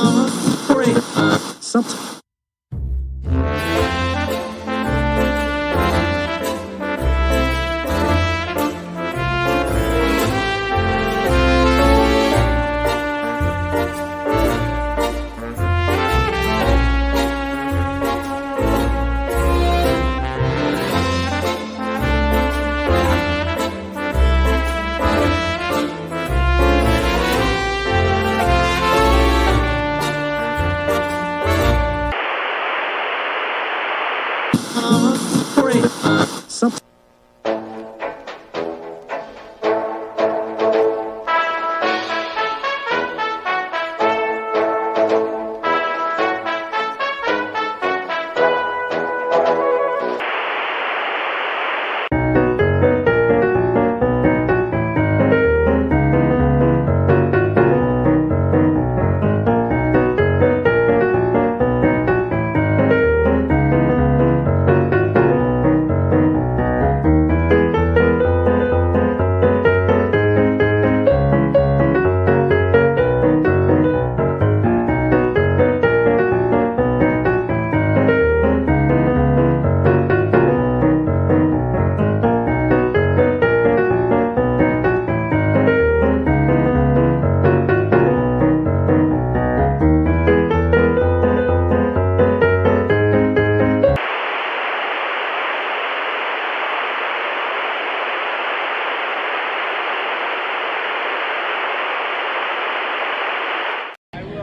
Great. Something. Great. Something.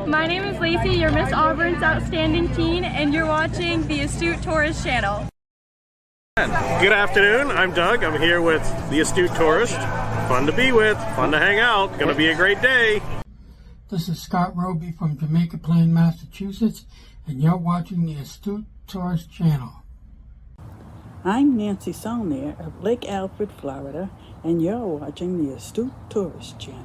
My name is Lacey, your Miss Auburn's Outstanding Teen, and you're watching the Astute Tourist Channel. Good afternoon, I'm Doug. I'm here with the Astute Tourist. Fun to be with, fun to hang out, gonna be a great day. This is Scott Roby from Jamaica Plain, Massachusetts, and you're watching the Astute Tourist Channel. I'm Nancy Saulnier of Lake Alfred, Florida, and you're watching the Astute Tourist Channel.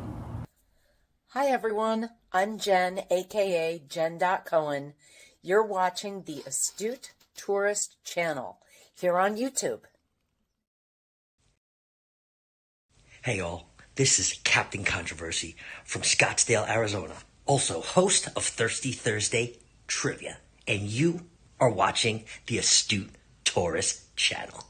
Hi everyone, I'm Jen, aka Jen.Cohen. You're watching the Astute Tourist Channel here on YouTube. Hey all, this is Captain Controversy from Scottsdale, Arizona, also host of Thirsty Thursday Trivia, and you are watching the Astute Tourist Channel.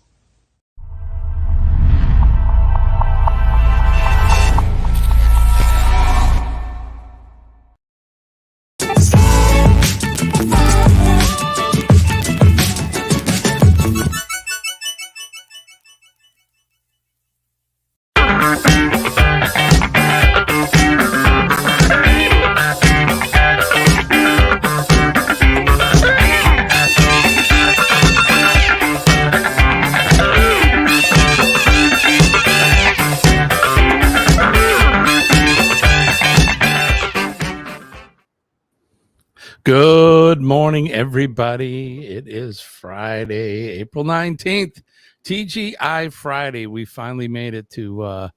Good morning, everybody. It is Friday, April 19th, TGI Friday. We finally made it to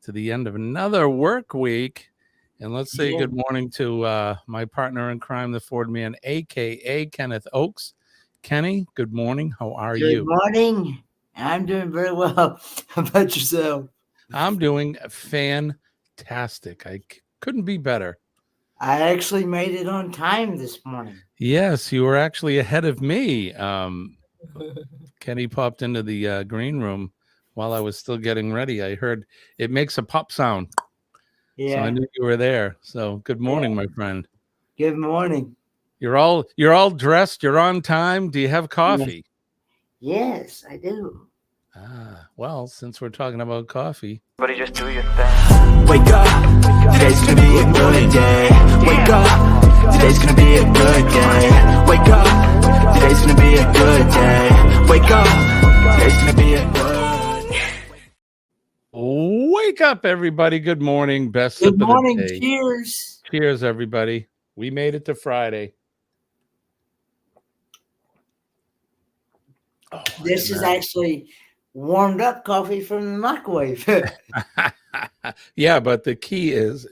the end of another work week. And let's say good morning to my partner in crime, the Ford Man, a.k.a. Kenneth Oakes. Kenny, good morning. How are you? Good morning. I'm doing very well. How about yourself? I'm doing fantastic. I couldn't be better. I actually made it on time this morning. Yes, you were actually ahead of me. Kenny popped into the green room while I was still getting ready. I heard it makes a pop sound. Yeah. So I knew you were there. So good morning, my friend. Good morning. You're all dressed. You're on time. Do you have coffee? Yes, I do. Well, since we're talking about coffee. Everybody just do your thing. Wake up, today's gonna be a good day. Wake up, today's gonna be a good day. Wake up, today's gonna be a good day. Wake up, today's gonna be a good day. Wake up, everybody. Good morning. Best Good sip of morning. the day. Cheers. Cheers, everybody. We made it to Friday. Oh, this is actually warmed up coffee from the microwave. Yeah, but the key is,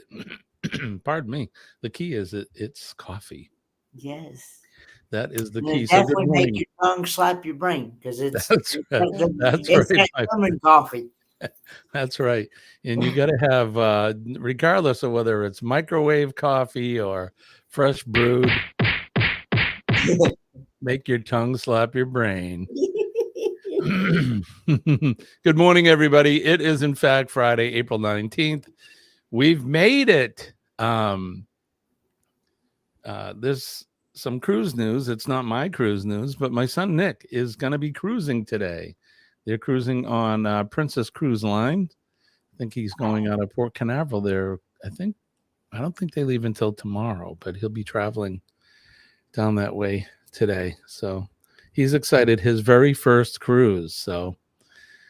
pardon me, the key is it's coffee. Yes. That is the And key. it So good definitely morning. make your tongue slap your brain because it's That's right. That's It's right. that German coffee. That's right. And you got to have, regardless of whether it's microwave coffee or fresh brewed, make your tongue slap your brain. Good morning, everybody. It is, in fact, Friday, April 19th. We've made it. There's some cruise news. It's not my cruise news, but my son Nick is going to be cruising today. They're cruising on Princess Cruise Line. I think he's going out of Port Canaveral there. I don't think they leave until tomorrow, but he'll be traveling down that way today. So he's excited. His very first cruise. So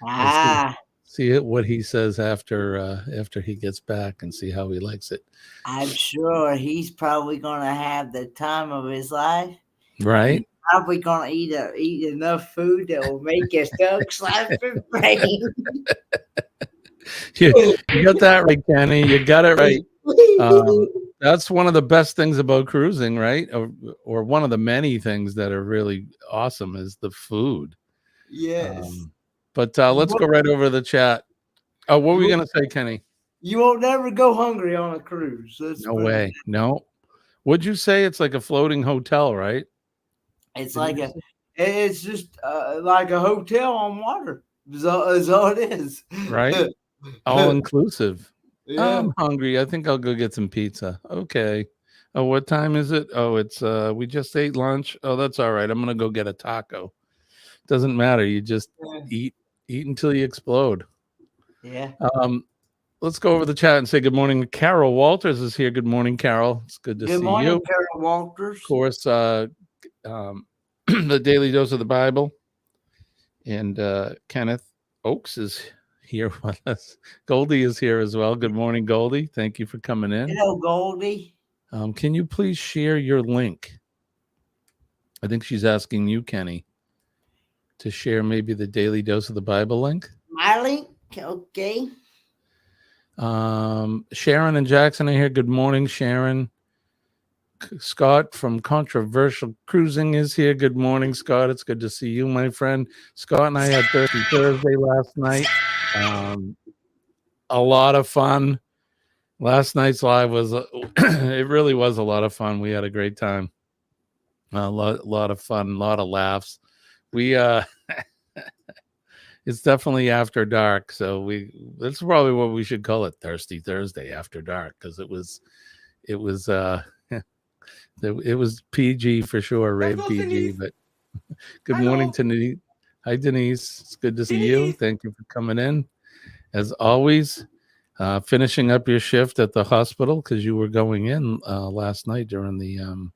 we'll see what he says after he gets back and see how he likes it. I'm sure he's probably going to have the time of his life. Right. He's probably going to eat enough food that will make his tongue slap his brain. You got that right, Kenny. You got it right. That's one of the best things about cruising, right? Or one of the many things that are really awesome is the food. Yes. But let's go right over the chat. Oh, what were you going to say, Kenny? You won't never go hungry on a cruise. No way. No. Would you say it's like a floating hotel, right? It's it's just like a hotel on water. Is all it is. Right. All inclusive. Yeah. I'm hungry. I think I'll go get some pizza. Okay. Oh, what time is it? Oh, it's we just ate lunch. Oh, that's all right. I'm gonna go get a taco. Doesn't matter. You just eat until you explode. Yeah. Let's go over the chat and say good morning. Carol Walters is here. Good morning, Carol. It's good to see you. Good morning, Carol Walters. Of course, the Daily Dose of the Bible. And Kenneth Oakes is here with us. Goldie is here as well. Good morning, Goldie. Thank you for coming in. Hello, Goldie. Can you please share your link? I think she's asking you, Kenny, to share maybe the Daily Dose of the Bible link. My link? Okay. Sharon and Jackson are here. Good morning, Sharon. Scott from Controversial Cruising is here. Good morning, Scott. It's good to see you, my friend. Scott and I had Thirsty Thursday last night. A lot of fun. Last night's live was, it really was a lot of fun. We had a great time. A lot of fun, a lot of laughs. We, it's definitely after dark. So that's probably what we should call it. Thirsty Thursday after dark. Cause it was it was PG for sure, Ray PG. But good morning to Denise. Hi, Denise. It's good to see you. Thank you for coming in. As always, finishing up your shift at the hospital because you were going in last night during the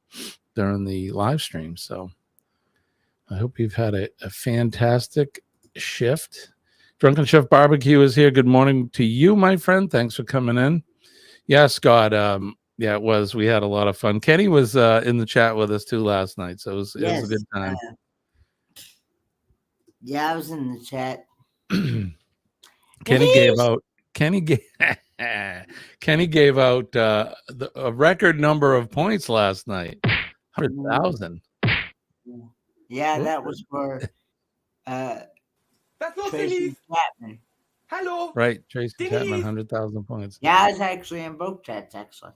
live stream. So I hope you've had a fantastic shift. Drunken Chef Barbecue is here. Good morning to you, my friend. Thanks for coming in. Yeah, Scott. Yeah, it was. We had a lot of fun. Kenny was in the chat with us too last night, so it was a good time. Yeah, I was in the chat. Kenny gave out a record number of points last night. 100,000. Yeah, that was for Tracy Chapman. Hello. Right, Tracy Chapman, 100,000 points. Yeah, I was actually in both chats, actually.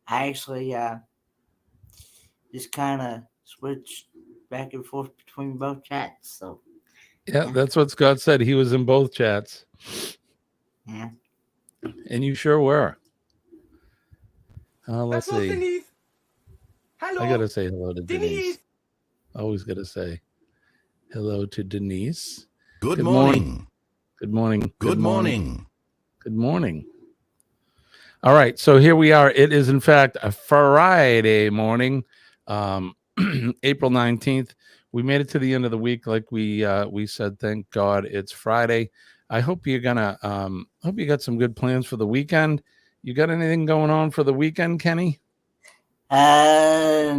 I actually just kind of switched back and forth between both chats. So yeah, that's what Scott said. He was in both chats. Yeah. And you sure were. Let's see. Denise. Hello. I got to say hello to Denise. Always got to say hello to Denise. Good morning. Good morning. Good morning. Good morning. All right, so here we are. It is, in fact, a Friday morning, April 19th. We made it to the end of the week, like we said. Thank God it's Friday. I hope you're gonna hope you got some good plans for the weekend. You got anything going on for the weekend, Kenny? No,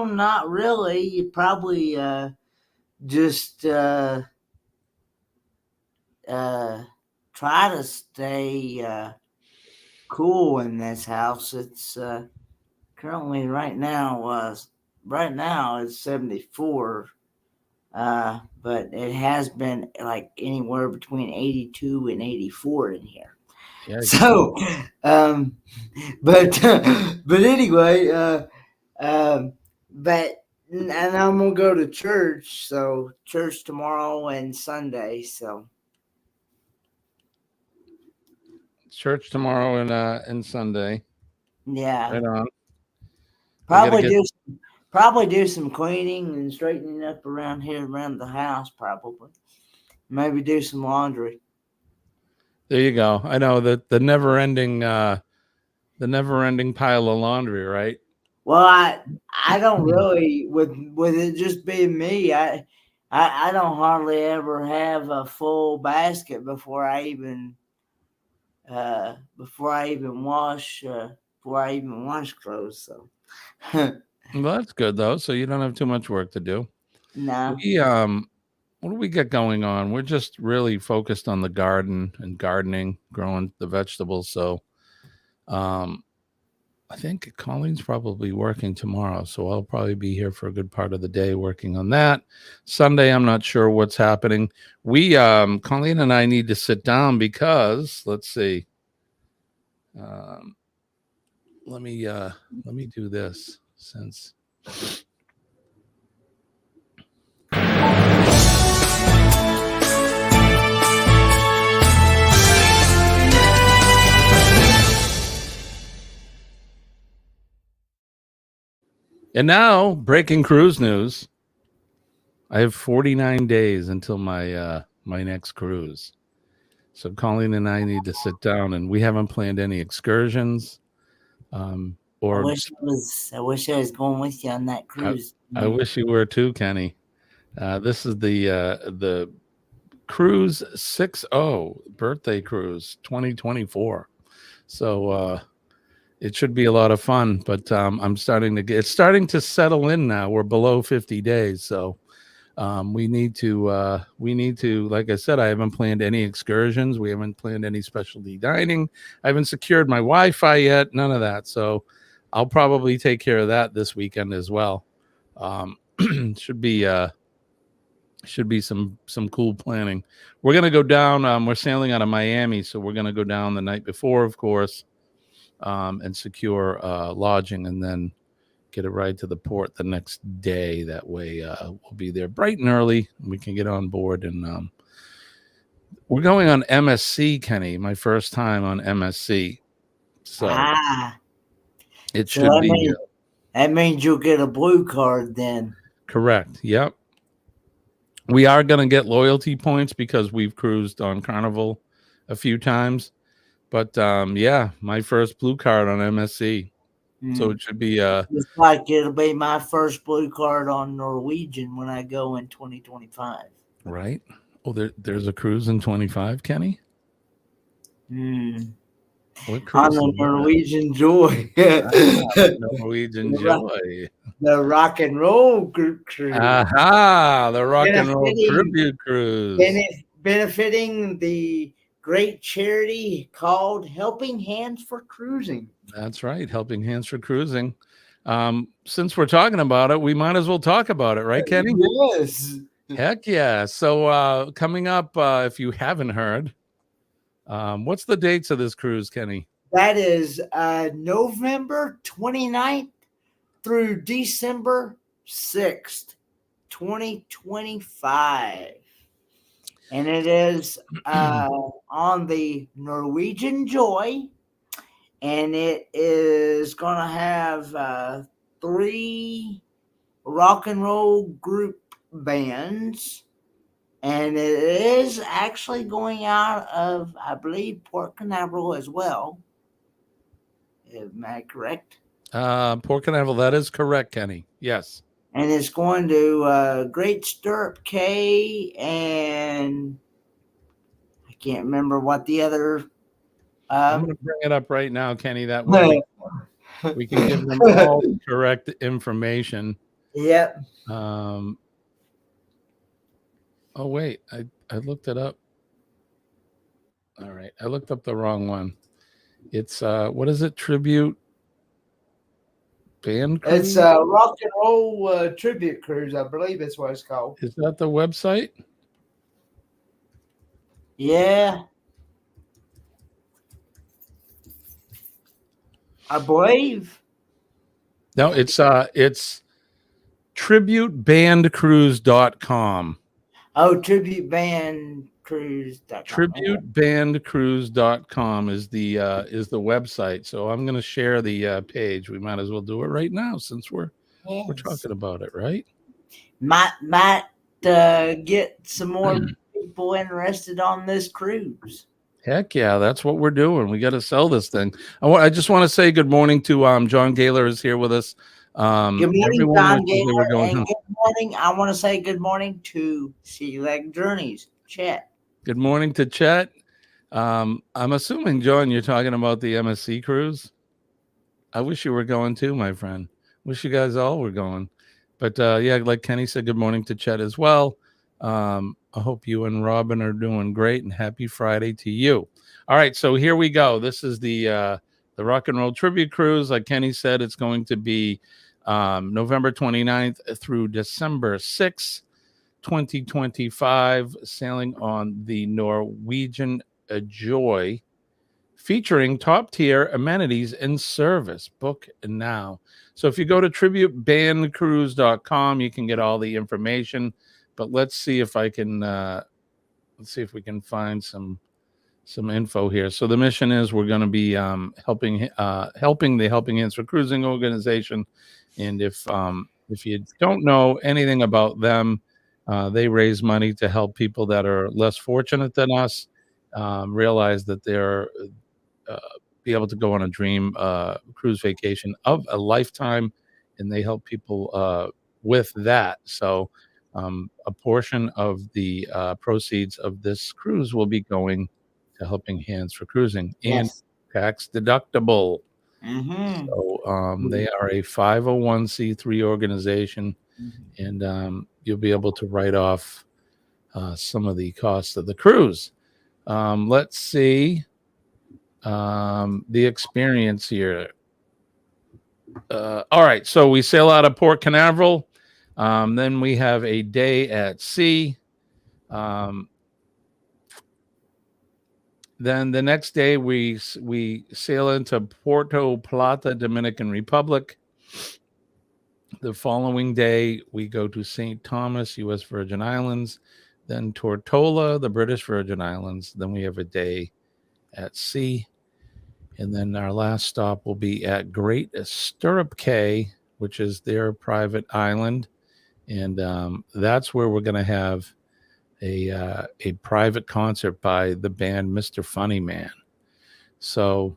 not really. You probably just try to stay cool in this house. It's currently right now it's 74 but it has been like anywhere between 82 and 84 in here. Yeah. So, but anyway, but and I'm gonna go to church. So church tomorrow and Sunday. So Church tomorrow and Sunday. yeah, Right on. Probably do some cleaning and straightening up around here around the house. Probably maybe do some laundry. There you go. I know that the never ending pile of laundry, right? Well, I don't really with it just being me. I don't hardly ever have a full basket before I even wash clothes. So Well, that's good though. So you don't have too much work to do. no. What do we got going on? We're just really focused on the garden and gardening, growing the vegetables. So I think Colleen's probably working tomorrow, so I'll probably be here for a good part of the day working on that. Sunday, I'm not sure what's happening. We Colleen and I need to sit down because let's see. Let me do this since and now breaking cruise news. I have 49 days until my my next cruise. So Colleen and I need to sit down, and we haven't planned any excursions. Or I wish I was going with you on that cruise. I wish you were too, Kenny. This is the cruise 60 birthday cruise 2024. So it should be a lot of fun. But it's starting to settle in now. We're below 50 days, so we need to like I said, I haven't planned any excursions. We haven't planned any specialty dining. I haven't secured my Wi-Fi yet. None of that. So I'll probably take care of that this weekend as well. Should be some cool planning. We're gonna go down. We're sailing out of Miami, so we're gonna go down the night before, of course, and secure lodging, and then get a ride to the port the next day. That way, we'll be there bright and early. And we can get on board, and we're going on MSC, Kenny. My first time on MSC, so it should be. That means you'll get a blue card then. Correct. Yep. We are going to get loyalty points because we've cruised on Carnival a few times. But yeah, my first blue card on MSC. So it should be it's like it'll be my first blue card on Norwegian when I go in 2025. Right. Oh, there's a cruise in 25, Kenny? What cruise? On the Norwegian Joy. Norwegian Joy. The rock and roll cruise. Aha, the rock and roll tribute cruise. Benefiting the great charity called Helping Hands for Cruising. That's right, Helping Hands for Cruising. Since we're talking about it, we might as well talk about it, right, Kenny? Yes. Heck yeah. So coming up, if you haven't heard, what's the dates of this cruise, Kenny? That is November 29th through December 6th, 2025. And it is on the Norwegian Joy. And it is going to have 3 rock and roll group bands. And it is actually going out of, I believe, Port Canaveral as well. Am I correct? Port Canaveral, that is correct, Kenny. Yes. And it's going to Great Stirrup Cay, and I can't remember what the other. I'm going to bring it up right now, Kenny. That way we can give them all the correct information. Yep. Oh wait, I looked it up. All right, I looked up the wrong one. It's what is it? Tribute Band cruise? It's a rock and roll tribute cruise, I believe that's what it's called. Is that the website? Yeah. I believe. No, it's tributebandcruise.com. Oh, tributebandcruise.com. Tributebandcruise.com is the website. So I'm going to share the page. We might as well do it right now since we're talking about it, right? Might get some more people interested on this cruise. Heck yeah, that's what we're doing. We got to sell this thing. I just want to say good morning to John Gaylor is here with us. Good morning, everyone John wishes they were Gaylor, going and home. good morning. I want to say good morning to Sea Leg Journeys, Chet. Good morning to Chet. I'm assuming, John, you're talking about the MSC cruise. I wish you were going too, my friend. Wish you guys all were going. But yeah, like Kenny said, good morning to Chet as well. I hope you and Robin are doing great, and happy Friday to you. All right, so here we go. This is the Rock and Roll Tribute Cruise. Like Kenny said, it's going to be November 29th through December 6th, 2025, sailing on the Norwegian Joy, featuring top-tier amenities and service. Book now. So if you go to tributebandcruise.com, you can get all the information. But let's see if I can we can find some info here. So the mission is we're going to be helping the Helping Hands for Cruising organization. And if you don't know anything about them, they raise money to help people that are less fortunate than us realize that they're be able to go on a dream cruise vacation of a lifetime, and they help people with that. So a portion of the proceeds of this cruise will be going to Helping Hands for Cruising, and tax deductible. So they are a 501c3 organization, and you'll be able to write off some of the costs of the cruise. Let's see the experience here. All right, so we sail out of Port Canaveral. Then we have a day at sea. Then the next day we sail into Puerto Plata, Dominican Republic. The following day we go to St. Thomas, U.S. Virgin Islands, then Tortola, the British Virgin Islands. Then we have a day at sea. And then our last stop will be at Great Stirrup Cay, which is their private island. And that's where we're going to have a private concert by the band Mr. Funny Man. So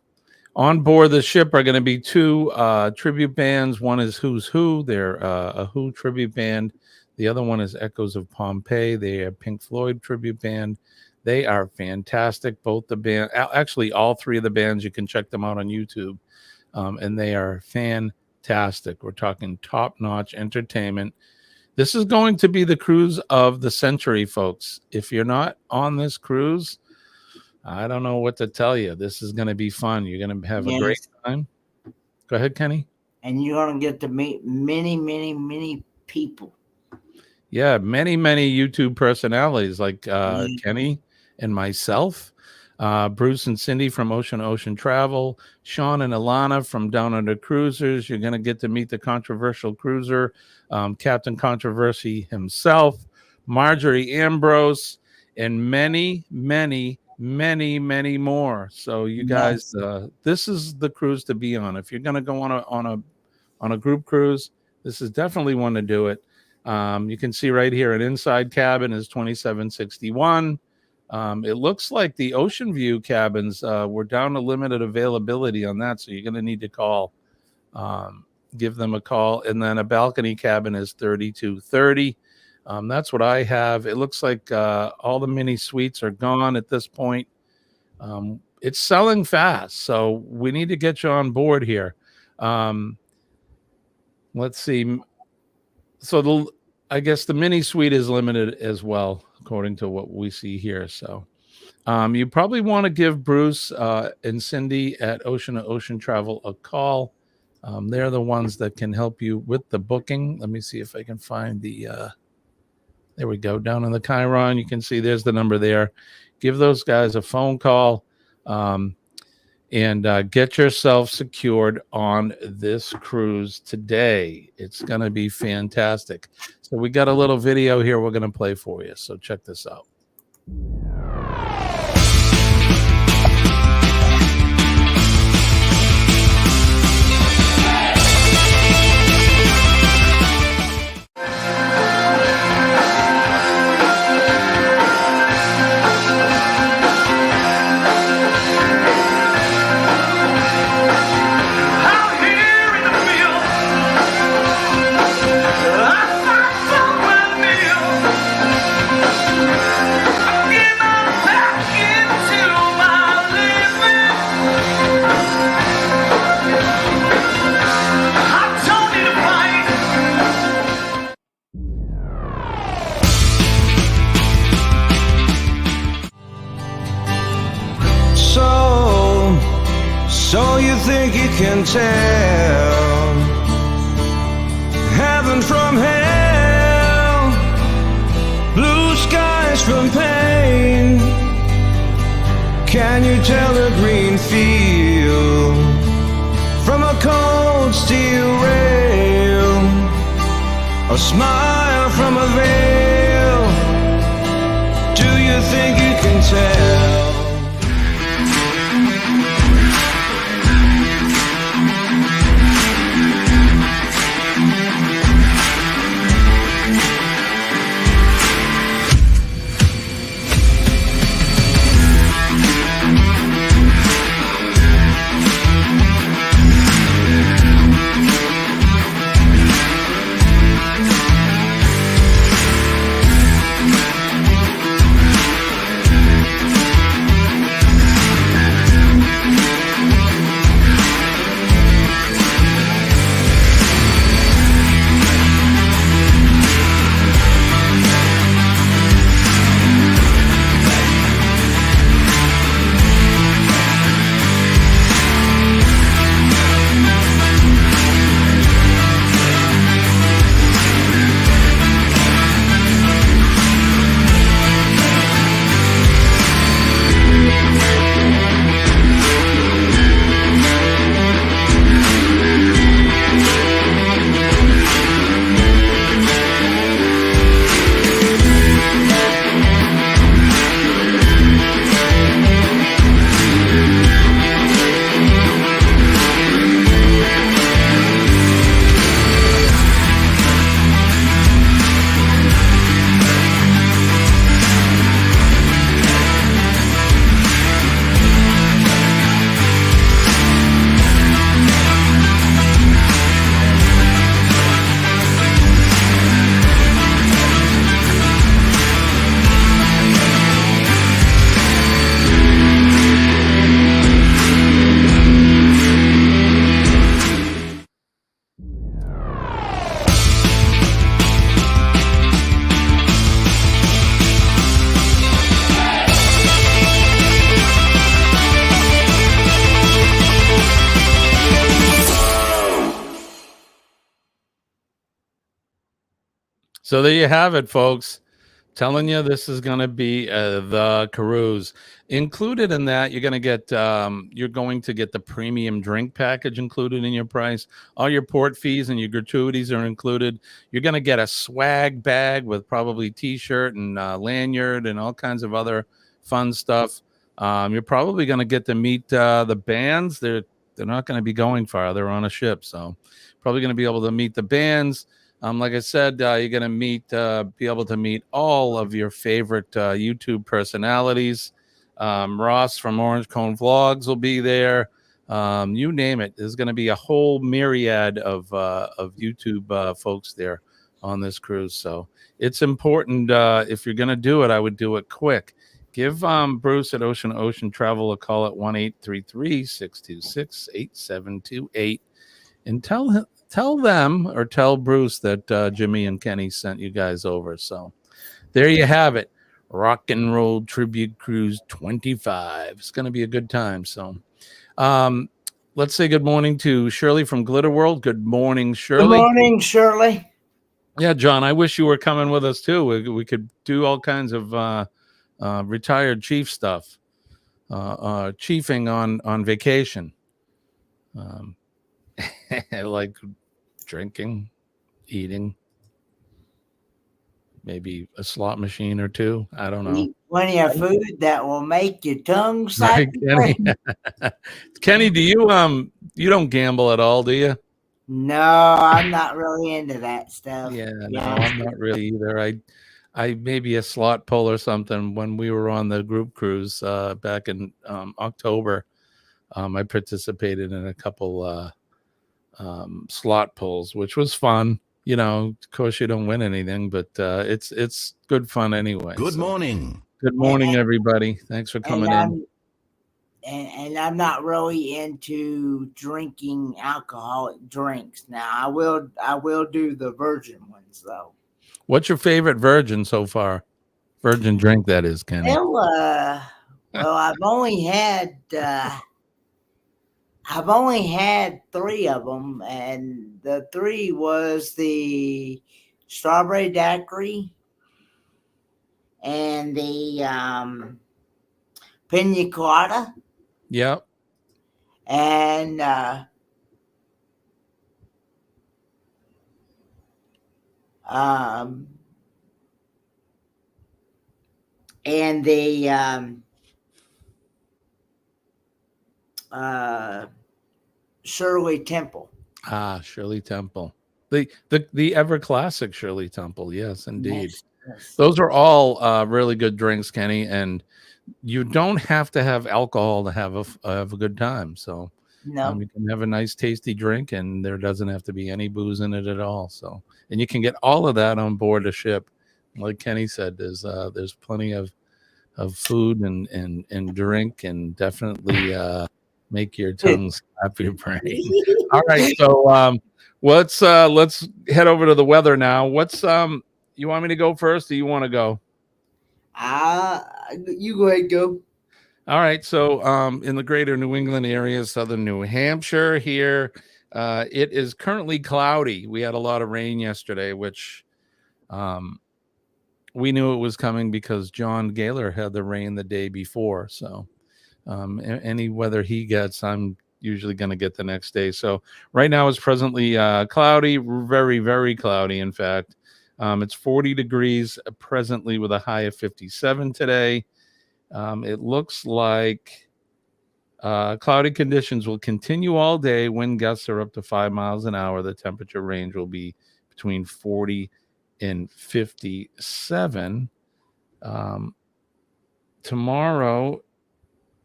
on board the ship are going to be two tribute bands. One is Who's Who. They're a Who tribute band. The other one is Echoes of Pompeii. They are Pink Floyd tribute band. They are fantastic. Both the band, actually all three of the bands, you can check them out on YouTube. And they are fantastic. We're talking top-notch entertainment. This is going to be the cruise of the century, folks. If you're not on this cruise, I don't know what to tell you. This is going to be fun. You're going to have a great time. Go ahead, Kenny. And you're going to get to meet many, many, many people. Yeah, many, many YouTube personalities like Kenny and myself, Bruce and Cindy from Ocean to Ocean Travel, Sean and Alana from Down Under Cruisers. You're going to get to meet the controversial cruiser, Captain Controversy himself, Marjorie Ambrose, and many, many, many, many more. So you guys, this is the cruise to be on. If you're going to go on a group cruise, this is definitely one to do it. You can see right here an inside cabin is $27.61. It looks like the Ocean View cabins were down to limited availability on that, so you're going to need to call, give them a call. And then a balcony cabin is $32.30. That's what I have. It looks like all the mini suites are gone at this point. It's selling fast, so we need to get you on board here. Let's see. So I guess the mini suite is limited as well, according to what we see here. So you probably want to give Bruce and Cindy at Ocean to Ocean Travel a call. They're the ones that can help you with the booking. Let me see if I can find the. There we go. Down in the Chiron, you can see there's the number there. Give those guys a phone call. And get yourself secured on this cruise today. It's going to be fantastic. So we got a little video here we're going to play for you. So check this out. So you think you can tell heaven from hell, blue skies from pain? Can you tell a green field from a cold steel rail, a smile from a veil? Do you think you can tell? So there you have it, folks. Telling you this is going to be the cruise. Included in that, you're going to get the premium drink package included in your price. All your port fees and your gratuities are included. You're going to get a swag bag with probably T-shirt and lanyard and all kinds of other fun stuff. You're probably going to get to meet the bands. They're not going to be going far. They're on a ship, so probably going to be able to meet the bands. Like I said, you're going to be able to meet all of your favorite YouTube personalities. Ross from Orange Cone Vlogs will be there. You name it. There's going to be a whole myriad of YouTube folks there on this cruise. So it's important. If you're going to do it, I would do it quick. Give Bruce at Ocean Travel a call at 1-833-626-8728 and tell them or tell Bruce that Jimmy and Kenny sent you guys over. So there you have it. Rock and Roll Tribute Cruise 25. It's going to be a good time. So let's say good morning to Shirley from Glitter World. Good morning, Good Shirley. morning, Shirley. Yeah, John, I wish you were coming with us too. We could do all kinds of retired chief stuff, chiefing on vacation, like drinking, eating, maybe a slot machine or two. I don't know. Eat plenty of food that will make your tongue Right, cycle. Kenny? Kenny, do you don't gamble at all, do you? No, I'm not really into that stuff. Yeah, no, I'm not really either. I maybe a slot pull or something when we were on the group cruise back in October. I participated in a couple slot pulls, which was fun. You know, of course, you don't win anything, but it's good fun anyway. Good So, morning. good morning, everybody. Thanks for coming in. And I'm not really into drinking alcoholic drinks. Now I will do the virgin ones though. What's your favorite virgin so far? Virgin drink, that is, Kenny. Well, I've only had 3 of them, and the 3 was the strawberry daiquiri and the pina colada. Yep. And the Shirley Temple. Shirley Temple. The ever classic Shirley Temple. Yes, indeed. Yes. Those are all really good drinks, Kenny, and you don't have to have alcohol to have a good time. So No. you can have a nice tasty drink and there doesn't have to be any booze in it at all. So, and you can get all of that on board a ship. Like Kenny said, there's plenty of food and drink, and definitely make your tongue slap your brain. All right, so let's head over to the weather now. What's you want me to go first, or you want to go? You go ahead, go. All right, so in the greater New England area, southern New Hampshire here, it is currently cloudy. We had a lot of rain yesterday, which we knew it was coming because John Gaylor had the rain the day before. So any weather he gets, I'm usually going to get the next day. So right now it's presently cloudy, very, very cloudy. In fact, it's 40 degrees presently with a high of 57 today. It looks like cloudy conditions will continue all day. Wind gusts are up to 5 miles an hour. The temperature range will be between 40 and 57. Tomorrow,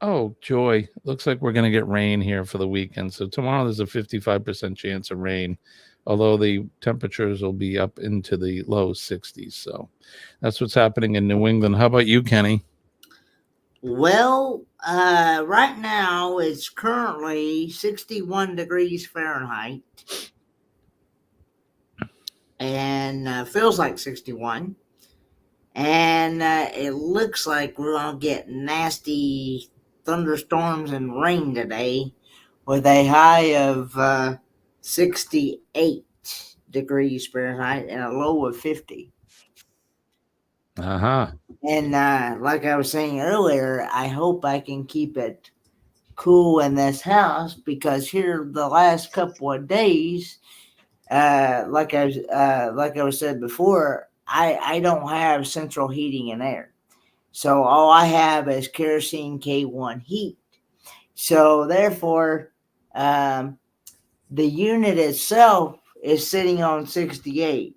oh joy, looks like we're going to get rain here for the weekend. So tomorrow there's a 55% chance of rain, although the temperatures will be up into the low 60s. So that's what's happening in New England. How about you, Kenny? Well, right now it's currently 61 degrees Fahrenheit and feels like 61. And it looks like we're going to get nasty thunderstorms and rain today with a high of 68 degrees Fahrenheit and a low of 50. And like I was saying earlier, I hope I can keep it cool in this house, because here the last couple of days, like I was said before, I don't have central heating and air. So all I have is kerosene K1 heat. So therefore, the unit itself is sitting on 68.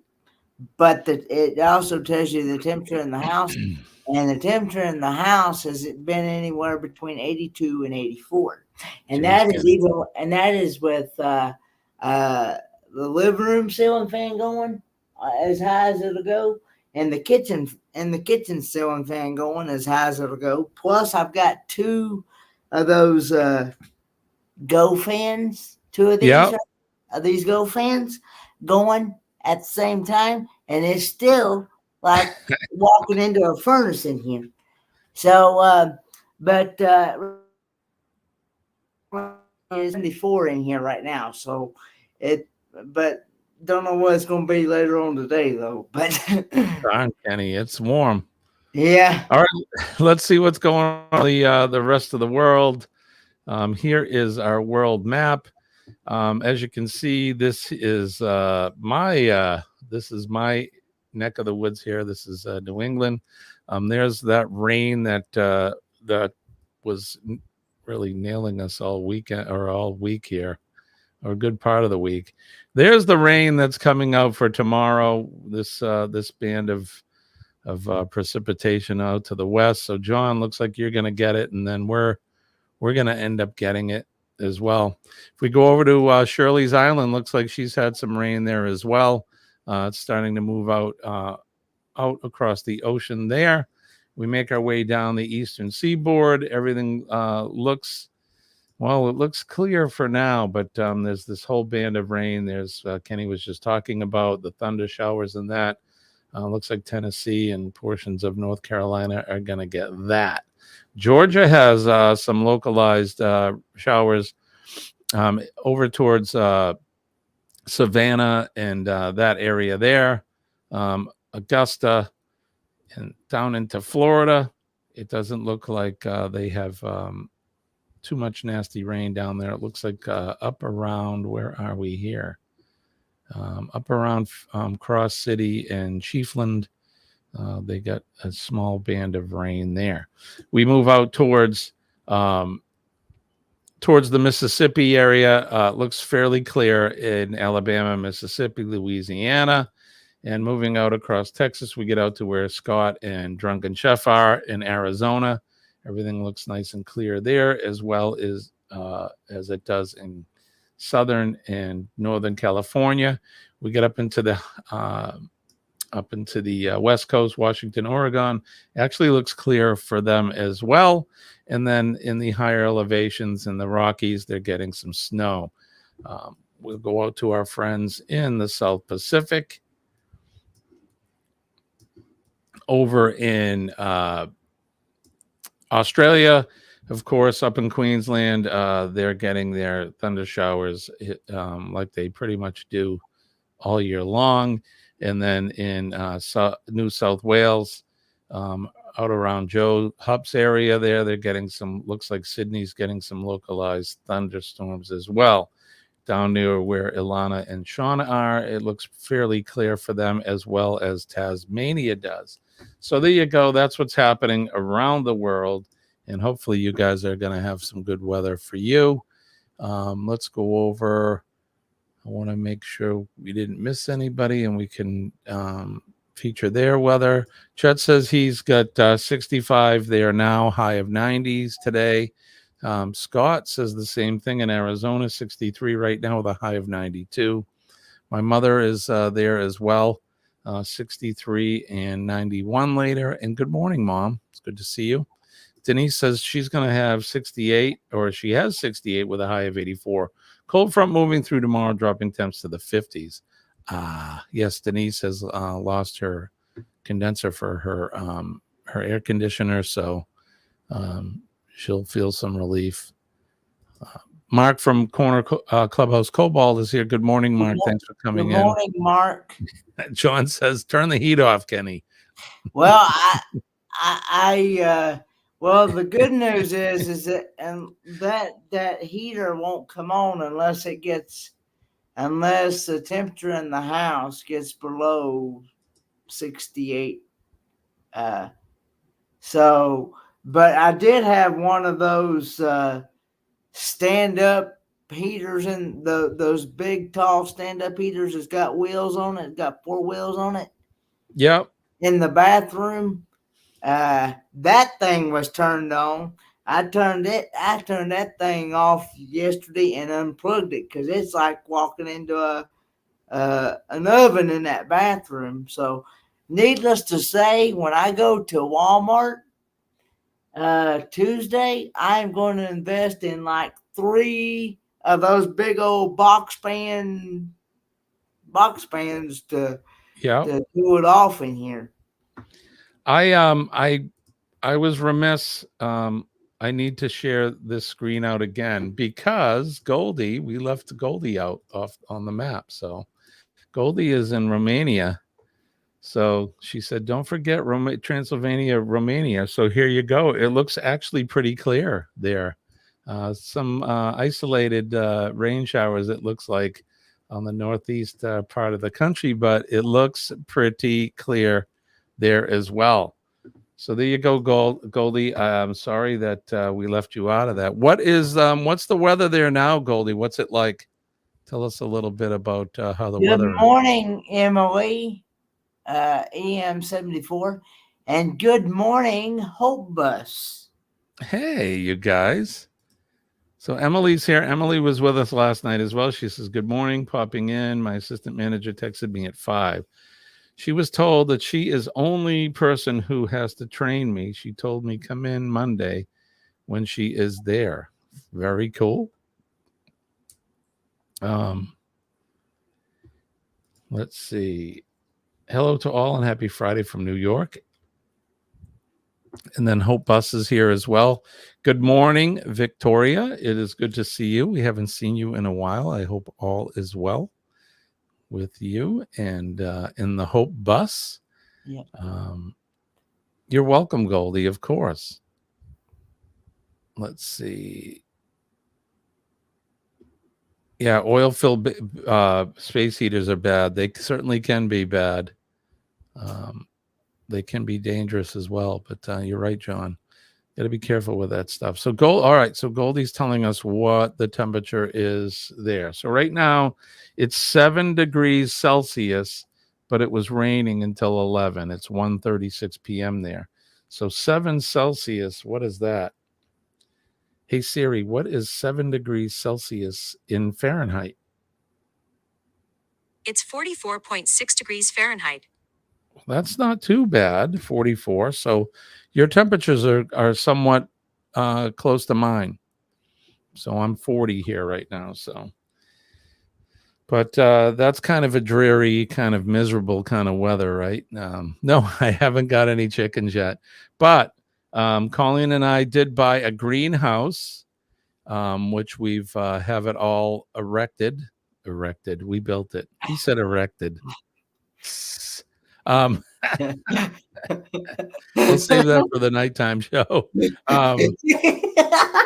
But it also tells you the temperature in the house, and the temperature in the house has been anywhere between 82 and 84, and that is with the living room ceiling fan going as high as it'll go, and the kitchen ceiling fan going as high as it'll go. Plus, I've got 2 of those Go fans, 2 of these Go fans going at the same time, and it's still like walking into a furnace in here. So, but it's 74 in here right now. So but don't know what it's going to be later on today though. But Darn, Kenny, it's warm. yeah. All right, let's see what's going on the rest of the world. Here is our world map. As you can see, this is my neck of the woods here. This is New England. There's that rain that was really nailing us all weekend or all week here, or a good part of the week. There's the rain that's coming out for tomorrow. This band of precipitation out to the west. So John, looks like you're going to get it, and then we're going to end up getting it as well. If we go over to Shirley's Island, looks like she's had some rain there as well. It's starting to move out across the ocean there. We make our way down the eastern seaboard. Everything looks clear for now, but there's this whole band of rain. There's Kenny was just talking about the thunder showers and that. Looks like Tennessee and portions of North Carolina are going to get that. Georgia has some localized showers over towards Savannah and that area there, Augusta, and down into Florida. It doesn't look like they have too much nasty rain down there. It looks like up around, where are we here? Up around Cross City and Chiefland. They got a small band of rain there. We move out towards the Mississippi area. Looks fairly clear in Alabama, Mississippi, Louisiana. And moving out across Texas, we get out to where Scott and Drunken Chef are in Arizona. Everything looks nice and clear there, as well as it does in Southern and Northern California. We get up into the West Coast, Washington, Oregon. Actually looks clear for them as well. And then in the higher elevations in the Rockies, they're getting some snow. We'll go out to our friends in the South Pacific. Over in Australia, of course, up in Queensland, they're getting their thunder showers like they pretty much do all year long. And then in New South Wales, out around Joe Hupp's area there, they're getting some, looks like Sydney's getting some localized thunderstorms as well. Down near where Ilana and Shauna are, it looks fairly clear for them, as well as Tasmania does. So there you go. That's what's happening around the world. And hopefully you guys are going to have some good weather for you. Let's go over. I want to make sure we didn't miss anybody and we can feature their weather. Chet says he's got 65 there now, high of 90s today. Scott says the same thing in Arizona, 63 right now with a high of 92. My mother is there as well, 63 and 91 later. And good morning, Mom. It's good to see you. Denise says she's going to have 68, or she has 68 with a high of 84. Cold front moving through tomorrow, dropping temps to the 50s. Yes, Denise has lost her condenser for her air conditioner, so she'll feel some relief. Mark from Corner Clubhouse Cobalt is here. Good morning, Mark. Thanks for coming in. Good morning, Mark. John says, turn the heat off, Kenny. Well, well, the good news is that that heater won't come on unless the temperature in the house gets below 68. But I did have one of those stand-up heaters, and those big, tall stand-up heaters that's got wheels on it. It's got 4 wheels on it. Yep. In the bathroom. That thing was turned on. I turned that thing off yesterday and unplugged it because it's like walking into an oven in that bathroom. So, needless to say, when I go to Walmart Tuesday, I'm going to invest in like 3 of those big old box pans to cool it off in here. I was remiss. I need to share this screen out again because Goldie, we left Goldie out off on the map. So Goldie is in Romania. So she said, don't forget Transylvania, Romania. So here you go. It looks actually pretty clear there. Some isolated rain showers, it looks like, on the northeast part of the country, but it looks pretty clear there as well. So there you go, Goldie. I'm sorry that we left you out of that. What's the weather there now, Goldie? What's it like? Tell us a little bit about how the weather Good is. morning, Emily, EM 74, and good morning, Hope Bus. Hey, you guys. So Emily's here. Emily was with us last night as well. She says, good morning, popping in. My assistant manager texted me at 5. She was told that she is only person who has to train me. She told me come in Monday when she is there. Very cool. Let's see. Hello to all and happy Friday from New York. And then Hope Bus is here as well. Good morning, Victoria. It is good to see you. We haven't seen you in a while. I hope all is well with you and in the Hope Bus. Yeah. You're welcome, Goldie, of course. Let's see. Yeah, oil-filled space heaters are bad. They certainly can be bad. They can be dangerous as well. But you're right, John. Got to be careful with that stuff. So all right. So Goldie's telling us what the temperature is there. So right now it's 7 degrees Celsius, but it was raining until 11. It's 1:36 p.m. there. So 7 Celsius. What is that? Hey Siri, what is 7 degrees Celsius in Fahrenheit? It's 44.6 degrees Fahrenheit. That's not too bad, 44. So your temperatures are somewhat close to mine. So I'm 40 here right now. So, but that's kind of a dreary, kind of miserable kind of weather, right? No, I haven't got any chickens yet. But Colleen and I did buy a greenhouse, which we've have it all erected. Erected. We built it. He said erected. We'll save that for the nighttime show.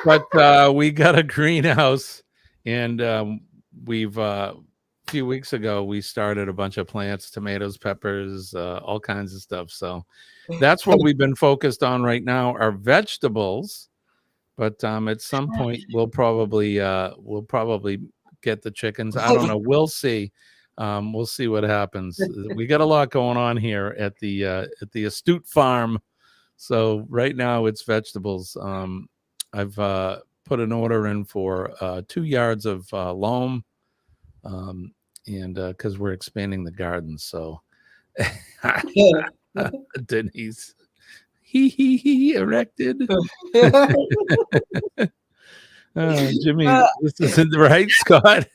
But we got a greenhouse, and we've a few weeks ago we started a bunch of plants, tomatoes, peppers, all kinds of stuff. So that's what we've been focused on right now, are vegetables. But at some point we'll probably get the chickens. I don't know. We'll see. We'll see what happens. We got a lot going on here at the Astute Farm. So right now it's vegetables. I've put an order in for 2 yards of loam, and because we're expanding the garden. So Denise, he erected. Jimmy, this isn't right, Scott.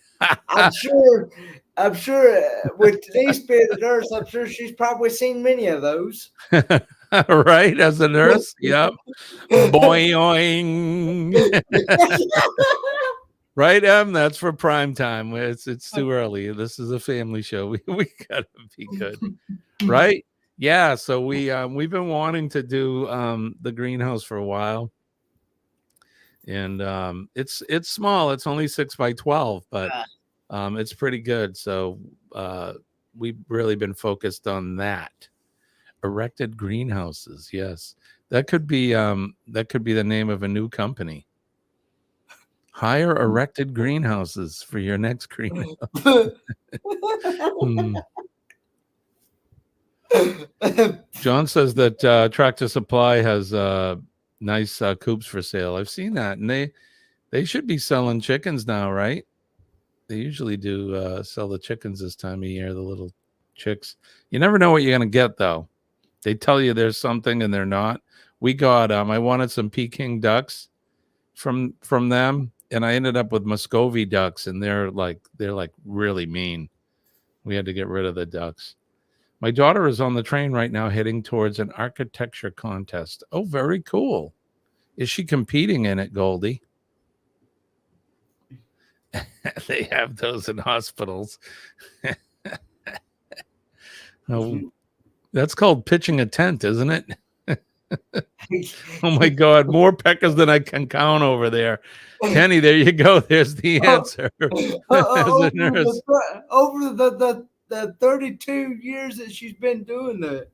I'm sure with today's being a nurse, I'm sure she's probably seen many of those. Right, as a nurse. Yep. Boing. Right, that's for prime time. It's too early. This is a family show. We gotta be good. Right? Yeah. So we've been wanting to do the greenhouse for a while. And it's small. It's only 6 by 12, but it's pretty good. So we've really been focused on that. Erected greenhouses. Yes, that could be the name of a new company. Hire erected greenhouses for your next greenhouse. John says that Tractor Supply has nice coops for sale. I've seen that, and they should be selling chickens now, right? They usually do sell the chickens this time of year, the little chicks. You never know what you're going to get, though. They tell you there's something and they're not. We got I wanted some Peking ducks from them, and I ended up with Muscovy ducks, and they're like really mean. We had to get rid of the ducks. My daughter is on the train right now heading towards an architecture contest. Oh, very cool. Is she competing in it, Goldie? They have those in hospitals. Oh, that's called pitching a tent, isn't it? Oh my God, more peckers than I can count over there. Kenny, there you go. There's the answer. As a nurse. Over the 32 years that she's been doing that.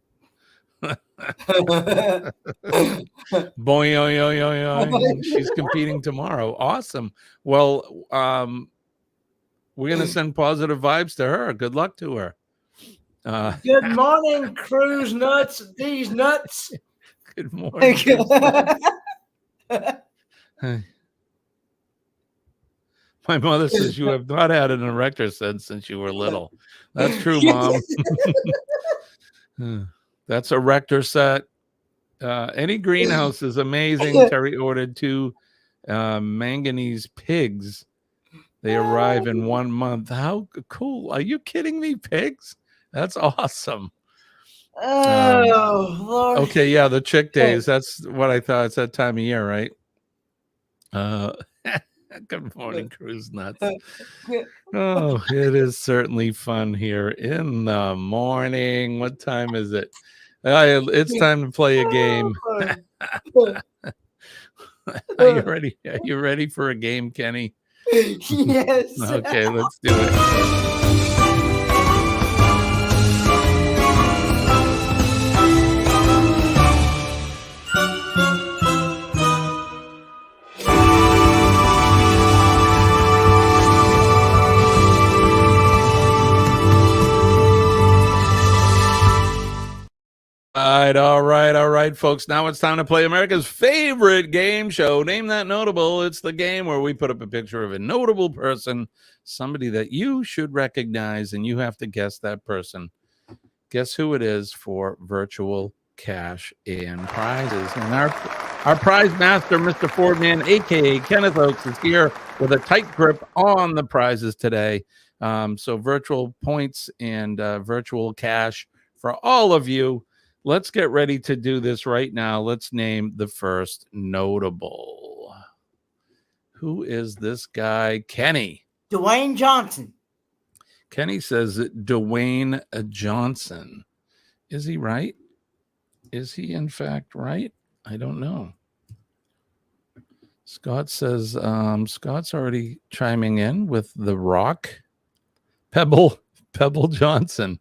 Boy, oy, oy, oy, oy. She's competing tomorrow. Awesome. Well, we're gonna send positive vibes to her. Good luck to her. Good morning, cruise nuts. These nuts. Good morning. My mother says you have not had an erector since you were little. That's true, Mom. That's a erector set. Any greenhouse is amazing. Terry ordered 2 manganese pigs. They arrive in 1 month. How cool. Are you kidding me? Pigs? That's awesome. Oh, Lord. Okay, yeah, the chick days. That's what I thought. It's that time of year, right? Good morning, cruise nuts. Oh, it is certainly fun here in the morning. What time is it? It's time to play a game. Are you ready? Are you ready for a game, Kenny? Yes. Okay, let's do it. All right, folks. Now it's time to play America's favorite game show. Name That Notable. It's the game where we put up a picture of a notable person, somebody that you should recognize, and you have to guess that person. Guess who it is for virtual cash and prizes. And our prize master, Mr. Fordman, a.k.a. Kenneth Oakes, is here with a tight grip on the prizes today. So virtual points and virtual cash for all of you. Let's get ready to do this right now. Let's name the first notable. Who is this guy? Kenny. Dwayne Johnson. Kenny says Dwayne Johnson. Is he right? Is he in fact right? I don't know. Scott says Scott's already chiming in with The Rock. Pebble Johnson.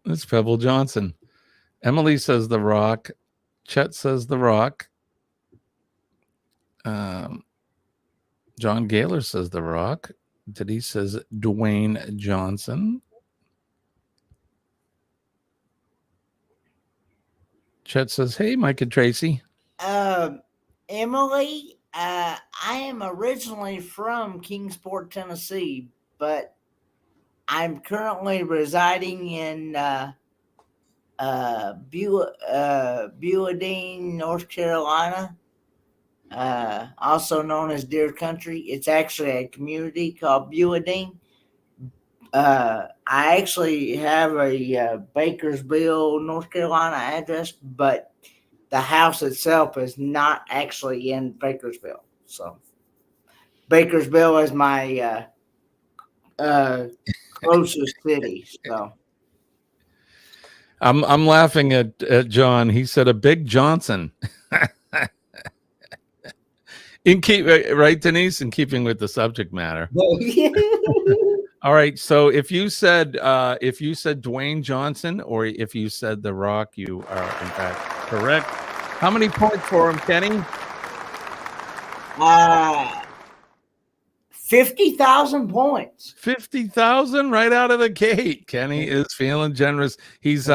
It's Pebble Johnson. Emily says The Rock. Chet says The Rock. John Gaylor says The Rock. Denise says Dwayne Johnson. Chet says, hey, Mike and Tracy. Emily, I am originally from Kingsport, Tennessee, but I'm currently residing in Buadine, North Carolina, also known as Deer Country. It's actually a community called Buadine. I actually have a Bakersville, North Carolina address, but the house itself is not actually in Bakersville. So Bakersville is my closest city. So I'm laughing at John. He said a big Johnson. Right, Denise, in keeping with the subject matter. All right. So if you said Dwayne Johnson, or if you said The Rock, you are in fact correct. How many points for him, Kenny? 50,000 points. 50,000 right out of the gate. Kenny is feeling generous. He's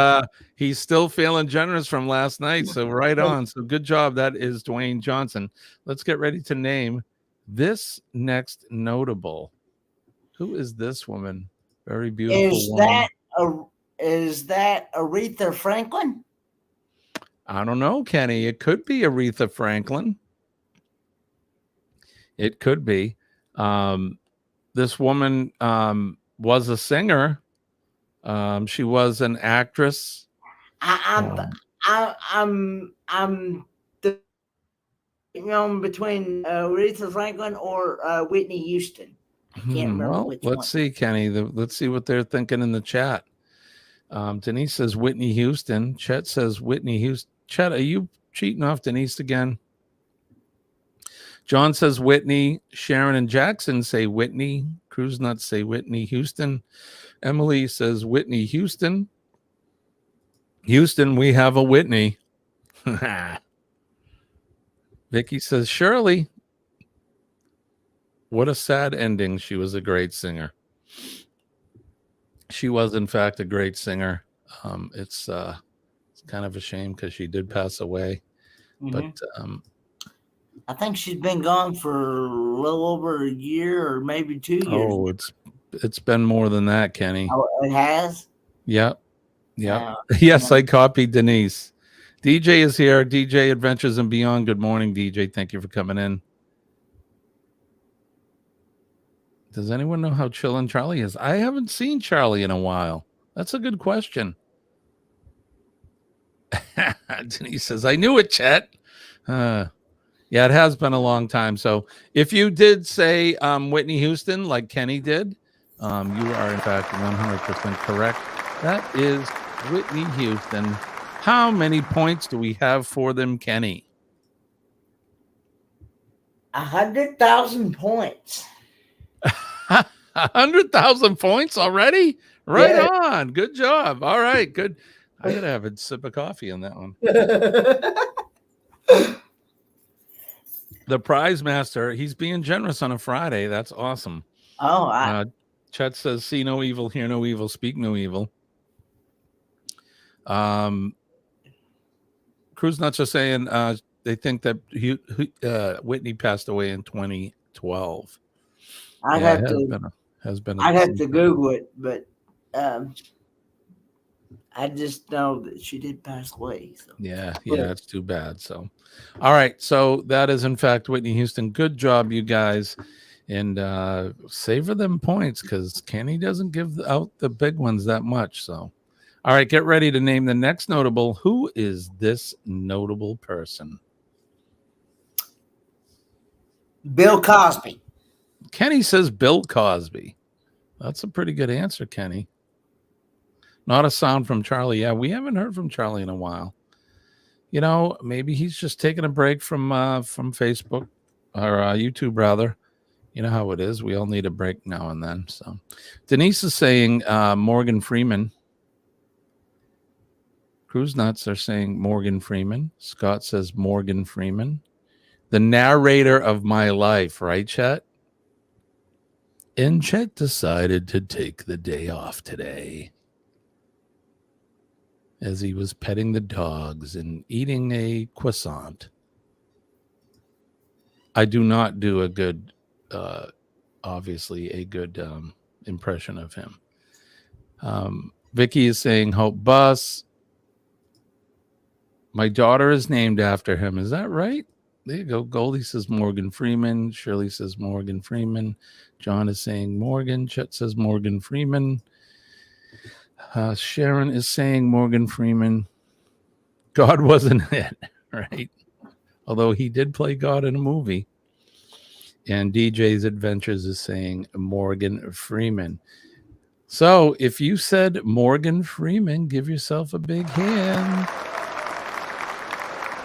still feeling generous from last night. So right on. So good job. That is Dwayne Johnson. Let's get ready to name this next notable. Who is this woman? Very beautiful woman. Is that Aretha Franklin? I don't know, Kenny. It could be Aretha Franklin. It could be. This woman was a singer. She was an actress. I'm I'm between Aretha Franklin or Whitney Houston. I can't remember Well, which let's one. see, Kenny. Let's see what they're thinking in the chat. Denise says Whitney Houston. Chet says Whitney Houston. Chet, are you cheating off Denise again? John says Whitney. Sharon and Jackson say Whitney. Cruz Nuts say Whitney Houston. Emily says Whitney Houston. Houston, we have a Whitney. Vicky says Shirley. What a sad ending. She was a great singer. She was, in fact, a great singer. It's kind of a shame because she did pass away. But I think she's been gone for a little over a year or maybe 2 years. Oh, it's been more than that, Kenny. Oh, it has? Yep. Yes, I copied Denise. DJ is here. DJ Adventures and Beyond. Good morning, DJ. Thank you for coming in. Does anyone know how chillin' Charlie is? I haven't seen Charlie in a while. That's a good question. Denise says, I knew it, Chet. Yeah, it has been a long time. So if you did say Whitney Houston, like Kenny did, you are, in fact, 100% correct. That is Whitney Houston. How many points do we have for them, Kenny? 100,000 points. 100,000 points already? Right on. Good job. All right, good. I gotta have a sip of coffee on that one. The prize master, he's being generous on a Friday. That's awesome. Oh, Chet says, see no evil, hear no evil, speak no evil. Cruz Nuts are saying they think that Whitney passed away in 2012. I'd have to Google it, but I just know that she did pass away. So. Yeah, it's too bad. So, all right. So that is, in fact, Whitney Houston. Good job, you guys. And savor them points because Kenny doesn't give out the big ones that much. So, all right, get ready to name the next notable. Who is this notable person? Bill Cosby. Kenny says Bill Cosby. That's a pretty good answer, Kenny. Not a sound from Charlie. Yeah, we haven't heard from Charlie in a while. You know, maybe he's just taking a break from Facebook or YouTube, rather. You know how it is. We all need a break now and then. So Denise is saying Morgan Freeman. Cruise Nuts are saying Morgan Freeman. Scott says Morgan Freeman. The narrator of my life, right, Chet? And Chet decided to take the day off today as he was petting the dogs and eating a croissant. I do not do a good, obviously, a good impression of him. Vicky is saying Hope Bus. My daughter is named after him. Is that right? There you go. Goldie says Morgan Freeman. Shirley says Morgan Freeman. John is saying Morgan. Chet says Morgan Freeman. Sharon is saying Morgan Freeman. God wasn't it, right? Although he did play God in a movie. And DJ's Adventures is saying Morgan Freeman. So if you said Morgan Freeman, give yourself a big hand.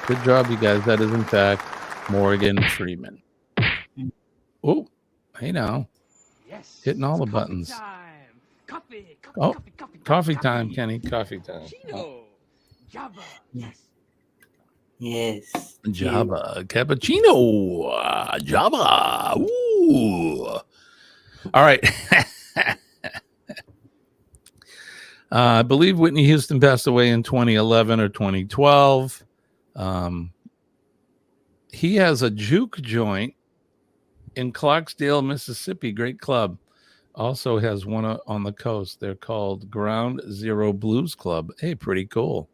Good job, you guys. That is, in fact, Morgan Freeman. Oh, hey now. Yes. Hitting all the buttons. Coffee time, Kenny. Coffee time. Java. Yes. Yes. Java. Cappuccino. Java. Ooh. All right. I believe Whitney Houston passed away in 2011 or 2012. He has a juke joint in Clarksdale, Mississippi. Great club. Also has one on the coast. They're called Ground Zero Blues Club. Hey, pretty cool.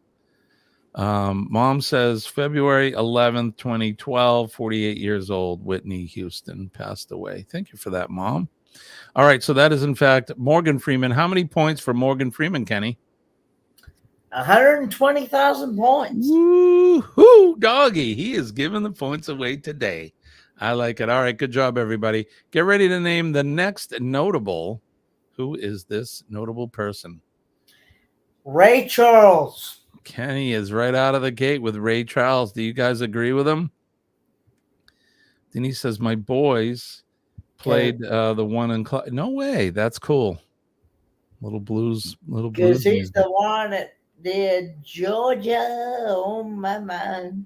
Mom says February 11th, 2012, 48 years old, Whitney Houston passed away. Thank you for that, Mom. All right, so that is, in fact, Morgan Freeman. How many points for Morgan Freeman, Kenny? 120,000 points. Woo-hoo, doggy. He is giving the points away today. I like it. All right, good job, everybody. Get ready to name the next notable. Who is this notable person? Ray Charles. Kenny is right out of the gate with Ray Charles. Do you guys agree with him? Denise says, my boys played the one in no way. That's cool. Little blues Because he's music. the one that did Georgia on my mind.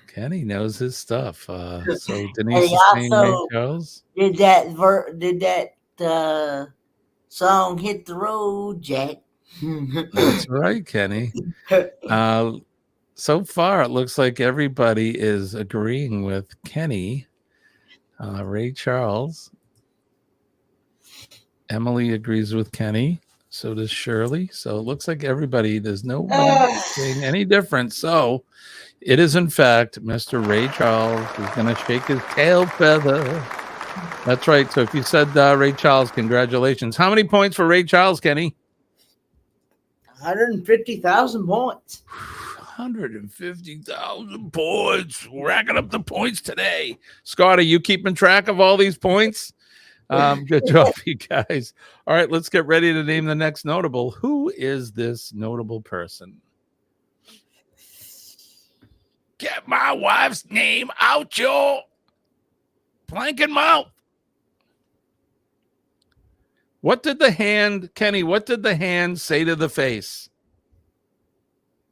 Kenny knows his stuff. So And Denise he is saying Ray also Charles. did that song "Hit the Road, Jack." That's right, Kenny. So far, it looks like everybody is agreeing with Kenny. Ray Charles. Emily agrees with Kenny. So does Shirley. So it looks like everybody, there's nobody saying any different. So it is, in fact, Mr. Ray Charles who's going to shake his tail feather. That's right. So if you said Ray Charles, congratulations. How many points for Ray Charles, Kenny? 150,000 points. 150,000 points. Racking up the points today. Scott, are you keeping track of all these points? Good job, you guys. All right, let's get ready to name the next notable. Who is this notable person? Get my wife's name out your planking mouth. What did the hand, Kenny, what did the hand say to the face?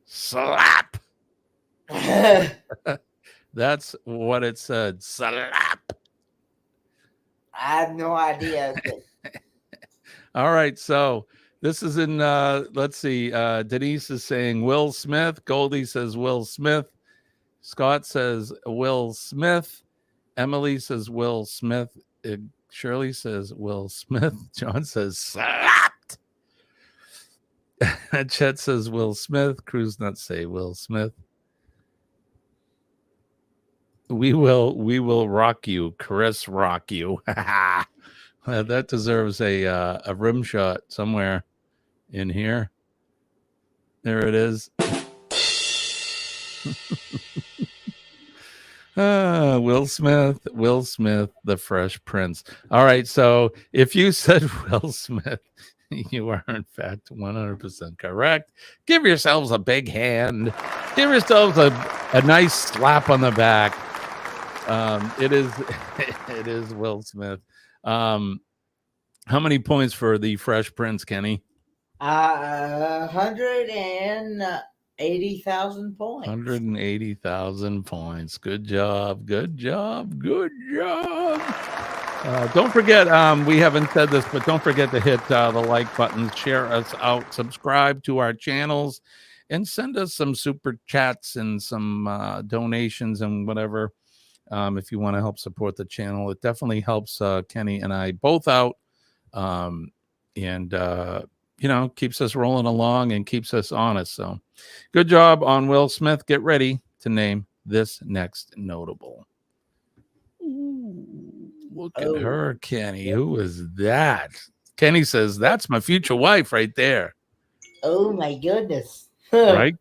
Slap. That's what it said. Slap. I have no idea. All right, so this is in let's see. Denise is saying Will Smith. Goldie says Will Smith. Scott says Will Smith. Emily says Will Smith. Shirley says Will Smith. John says slapped. Chet says Will Smith. Cruz not say Will Smith. We will rock you. Chris rock you. That deserves a rim shot somewhere in here. There it is. Will Smith, the Fresh Prince. All right, so if you said Will Smith, you are in fact 100% correct. Give yourselves a big hand. Give yourselves a nice slap on the back. It is Will Smith. How many points for the Fresh Prince, Kenny? 180,000 points. 180,000 points. Good job. Good job. Good job. Don't forget, we haven't said this, but don't forget to hit the like button, share us out, subscribe to our channels, and send us some super chats and some donations and whatever. If you want to help support the channel, it definitely helps Kenny and I both out. Keeps us rolling along and keeps us honest. So good job on Will Smith. Get ready to name this next notable. Ooh, look at her, Kenny. Who is that? Kenny says, that's my future wife right there. Oh, my goodness. Right?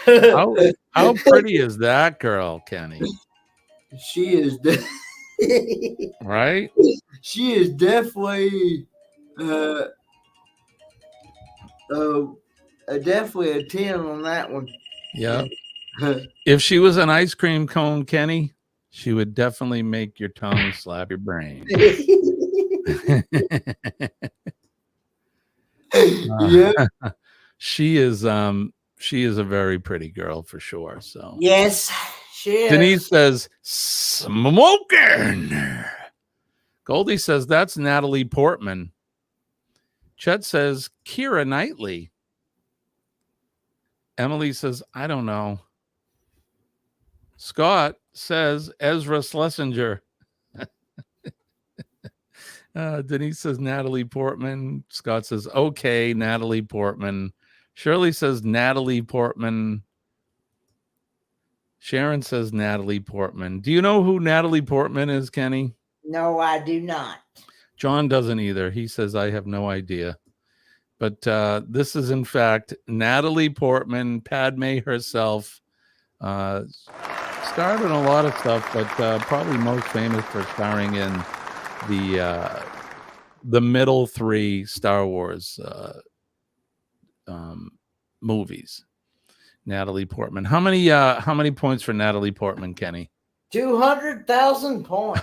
How pretty is that girl, Kenny? She is right? She is definitely definitely a 10 on that one. Yeah. If she was an ice cream cone, Kenny, she would definitely make your tongue slap your brain. Yeah. She is a very pretty girl for sure. So yes, she is. Denise says smoking. Goldie says that's Natalie Portman. Chet says Keira Knightley. Emily says I don't know. Scott says Ezra Schlesinger. Denise says Natalie Portman. Scott says okay, Natalie Portman. Shirley says Natalie Portman. Sharon says Natalie Portman. Do you know who Natalie Portman is, Kenny? No, I do not. John doesn't either. He says I have no idea. But this is, in fact, Natalie Portman, Padme herself. Starred in a lot of stuff, but probably most famous for starring in the middle three Star Wars movies. Natalie Portman. How many points for Natalie Portman, Kenny? 200,000 points.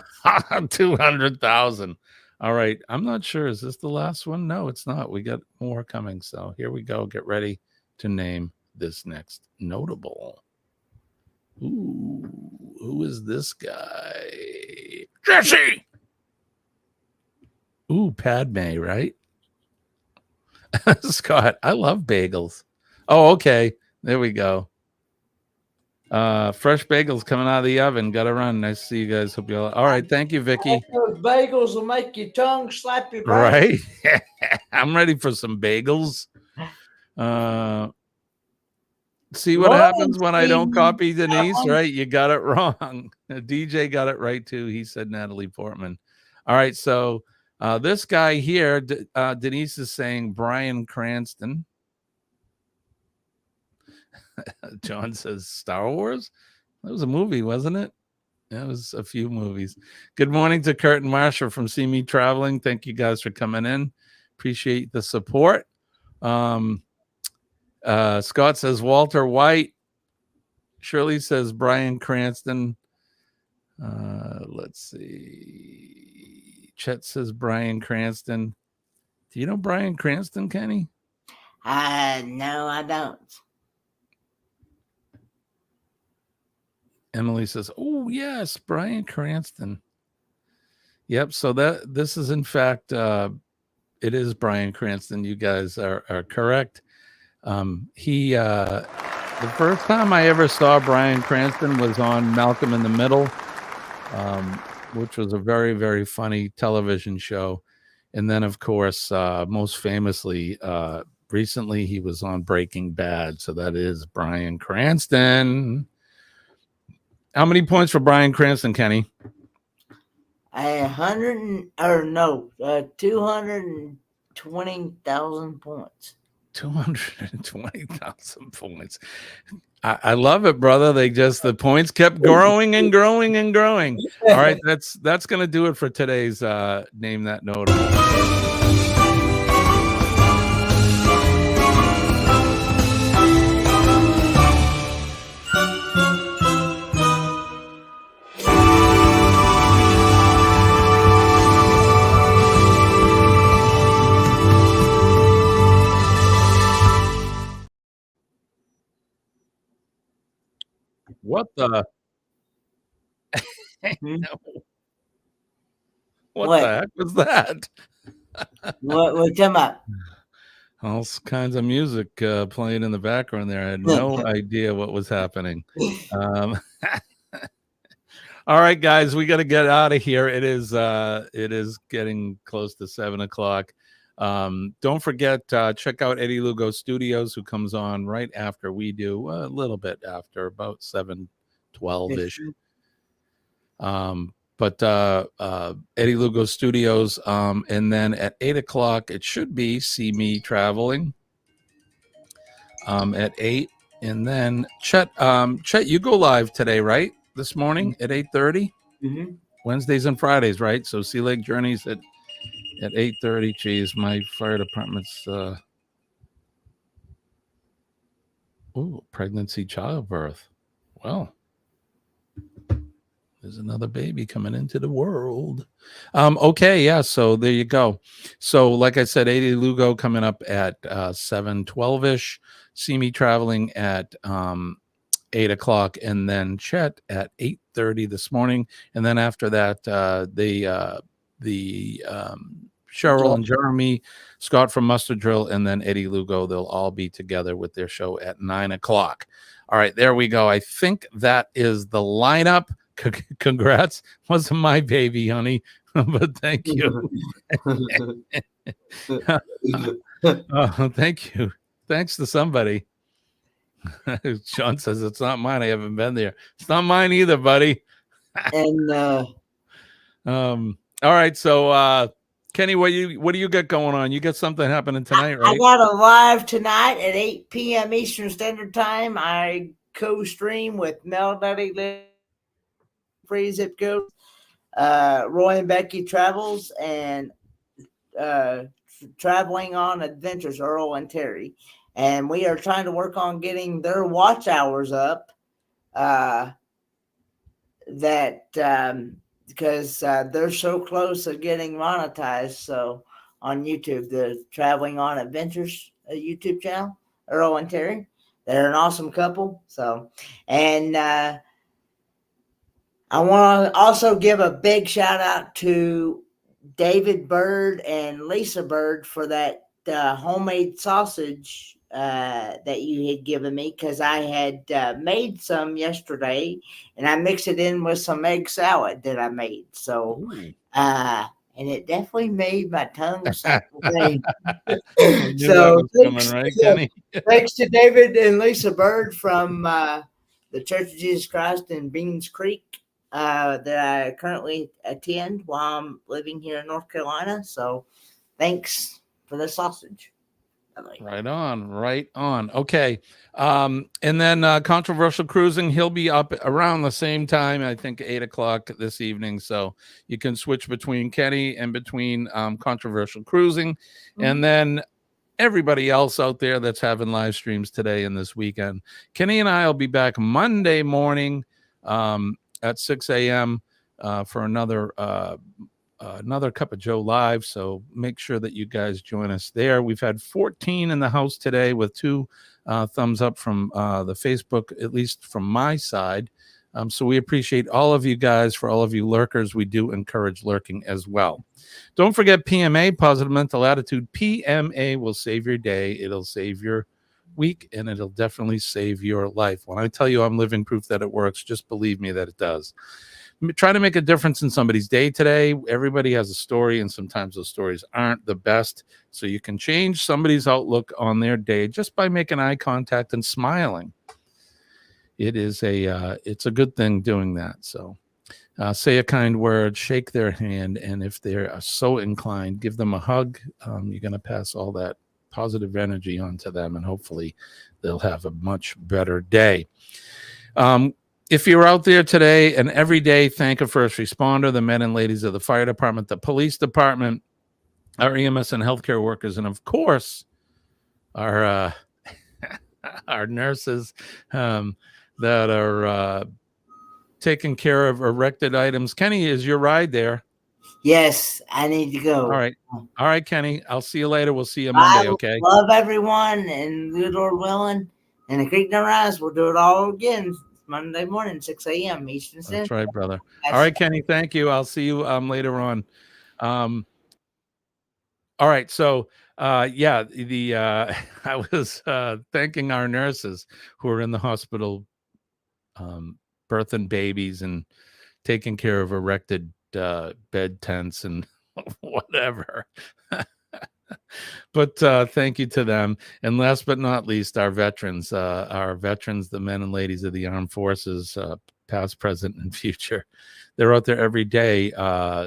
200,000. All right. I'm not sure. Is this the last one? No, it's not. We got more coming. So here we go. Get ready to name this next notable. Ooh, who is this guy? Jesse. Ooh, Padme, right? Scott, I love bagels. Oh, okay. There we go. Fresh bagels coming out of the oven. Gotta run. Nice to see you guys. Hope you all right. Thank you, Vicky. Those bagels will make your tongue slap your brain. Right. I'm ready for some bagels. See what happens when I don't copy Denise, right? You got it wrong. DJ got it right too. He said Natalie Portman. All right, so this guy here, Denise is saying Bryan Cranston. John says Star Wars. That was a movie, wasn't it? Yeah, it was a few movies. Good morning to Kurt and Marsha from See Me Traveling. Thank you guys for coming in. Appreciate the support. Scott says Walter White. Shirley says Bryan Cranston. Let's see. Chet says Bryan Cranston. Do you know Bryan Cranston, Kenny? No, I don't. Emily says, "Oh yes, Bryan Cranston." Yep. So this is in fact, it is Bryan Cranston. You guys are correct. The first time I ever saw Bryan Cranston was on Malcolm in the Middle, which was a very, very funny television show. And then, of course, most famously, recently he was on Breaking Bad. So that is Bryan Cranston. How many points for Bryan Cranston, Kenny? 220,000 points. 220,000 points. I love it, brother. The points kept growing and growing and growing. All right, that's going to do it for today's Name That Notable. What the? No. What the heck was that? What talking about? All kinds of music playing in the background there. I had no idea what was happening. All right, guys, we got to get out of here. It is getting close to 7:00. Don't forget, check out Eddie Lugo Studios, who comes on right after we do, a little bit after, about 7:12-ish. But Eddie Lugo Studios, and then at 8:00 it should be See Me Traveling at 8. And then Chet, you go live today, right? This morning at 8:30. Mm-hmm. Wednesdays and Fridays, right? So Sea Lake Journeys at 8:30. Geez, my fire department's pregnancy, childbirth. Well, there's another baby coming into the world. Okay, yeah, so there you go. So like I said, Eddie Lugo coming up at 7:12-ish. See Me Traveling at 8:00, and then Chet at 8:30 this morning. And then after that, the Cheryl and Jeremy, Scott from Mustard Drill, and then Eddie Lugo, they'll all be together with their show at 9:00. All right, there we go. I think that is the lineup. Congrats. Wasn't my baby, honey, but thank you. Oh, thank you. Thanks to somebody. Sean says it's not mine. I haven't been there. It's not mine either, buddy. And all right, so Kenny, what do you got going on? You got something happening tonight, right? I got a live tonight at 8 p.m. Eastern Standard Time. I co-stream with Mel Duddy, Free Zip Code, Roy and Becky Travels, and Traveling on Adventures, Earl and Terry. And we are trying to work on getting their watch hours up. Because they're so close to getting monetized. So on YouTube, the Traveling on Adventures YouTube channel, Earl and Terry, they're an awesome couple. So, and I want to also give a big shout out to David Bird and Lisa Bird for that homemade sausage that you had given me, because I had made some yesterday and I mixed it in with some egg salad that I made. So, and it definitely made my tongue saccharin. So, thanks to David and Lisa Bird from the Church of Jesus Christ in Beans Creek that I currently attend while I'm living here in North Carolina. So, thanks for the sausage. Right on. Okay. And then Controversial Cruising, he'll be up around the same time, I think 8:00 this evening. So you can switch between Kenny and between Controversial Cruising. Mm-hmm. And then everybody else out there that's having live streams today and this weekend. Kenny and I will be back Monday morning at 6 a.m. For another Cup of Joe live. So make sure that you guys join us there. We've had 14 in the house today with 2 thumbs up from the Facebook, at least from my side. So we appreciate all of you guys. For all of you lurkers, we do encourage lurking as well. Don't forget PMA, Positive Mental Attitude. PMA will save your day. It'll save your week, and it'll definitely save your life. When I tell you I'm living proof that it works, just believe me that it does. Try to make a difference in somebody's day today. Everybody has a story, and sometimes those stories aren't the best. So you can change somebody's outlook on their day just by making eye contact and smiling. It's a good thing doing that. So say a kind word, shake their hand, and if they're so inclined, give them a hug. You're going to pass all that positive energy on to them, and hopefully they'll have a much better day. If you're out there today and every day, thank a first responder, the men and ladies of the fire department, the police department, our EMS and healthcare workers, and of course, our our nurses that are taking care of erected items. Kenny, is your ride there? Yes, I need to go. All right, Kenny. I'll see you later. We'll see you Monday, okay? Love everyone, and good Lord willing, and the creek don't rise. We'll do it all again Monday morning, 6 a.m. Eastern Standard. That's right, brother. All right, Kenny, thank you. I'll see you later on. All right, so I was thanking our nurses who are in the hospital birthing babies and taking care of erected bed tents and whatever. But thank you to them. And last but not least, our veterans, the men and ladies of the armed forces, past, present, and future. They're out there every day,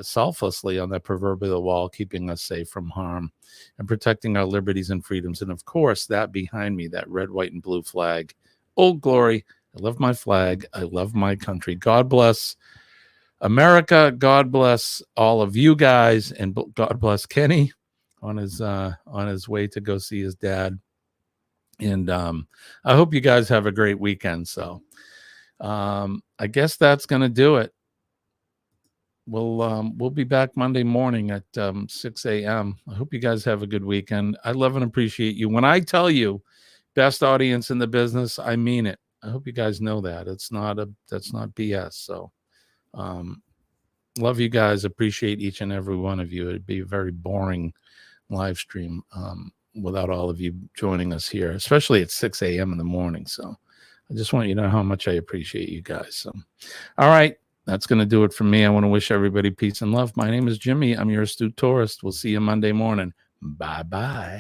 selflessly on that proverbial wall, keeping us safe from harm and protecting our liberties and freedoms. And of course, that behind me, that red, white, and blue flag, Old Glory. I love my flag. I love my country. God bless America. God bless all of you guys, and God bless Kenny on his way to go see his dad. And I hope you guys have a great weekend. So I guess that's gonna do it. We'll be back Monday morning at 6 a.m. I hope you guys have a good weekend. I love and appreciate you. When I tell you best audience in the business, I mean it. I hope you guys know that. That's not BS. So love you guys. Appreciate each and every one of you. It'd be a very boring live stream without all of you joining us here, especially at 6 a.m. in the morning. So I just want you to know how much I appreciate you guys. So, all right, that's going to do it for me. I want to wish everybody peace and love. My name is Jimmy. I'm your astute tourist. We'll see you Monday morning. Bye-bye.